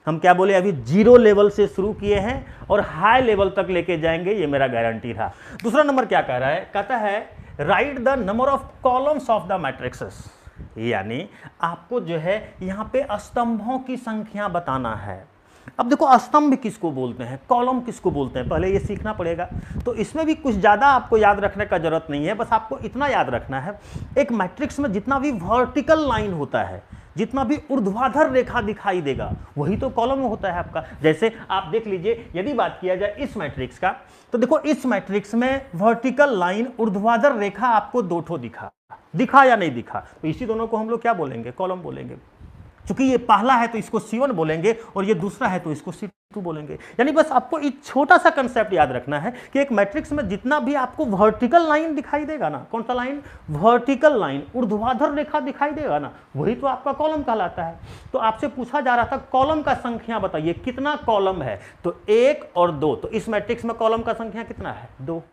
हम क्या बोले, अभी 0 लेवल से शुरू किए हैं और हाई लेवल तक लेके जाएंगे, ये मेरा गारंटी था। दूसरा नंबर क्या कह रहा है, कहता है right the number of columns of the matrixes, यानी आपको जो है यहां पे स्तंभों की संख्या बताना है। अब देखो स्तंभ किसको बोलते हैं, कॉलम किसको बोलते हैं, पहले ये सीखना पड़ेगा। तो इसमें भी कुछ ज़्यादा आपको याद रखने का जरूरत नहीं है, बस आपको इतना याद रखना है, एक मैट्रिक्स में जितना भी वर्टिकल लाइन होता है, जितना भी ऊर्ध्वाधर रेखा दिखाई देगा, वही तो कॉलम होता है आपका। जैसे आप देख लीजिए, यदि बात किया जाए इस मैट्रिक्स का, तो देखो इस मैट्रिक्स में वर्टिकल लाइन, ऊर्ध्वाधर रेखा आपको 2 ठो दिखा या नहीं दिखा, तो इसी दोनों को हम लोग क्या बोलेंगे, कॉलम बोलेंगे। क्योंकि ये पहला है तो इसको C1 बोलेंगे और ये दूसरा है तो इसको C2 बोलेंगे। यानी बस आपको एक छोटा सा कंसेप्ट याद रखना है कि एक मैट्रिक्स में जितना भी आपको वर्टिकल लाइन दिखाई देगा ना, कौन सा लाइन, वर्टिकल लाइन, ऊर्ध्वाधर रेखा दिखाई देगा ना, वही तो आपका कॉलम कहलाता है। तो आपसे पूछा जा रहा था कॉलम का संख्या बताइए, कितना कॉलम है, तो 1 और 2, तो इस मैट्रिक्स में कॉलम का संख्या कितना है, 2।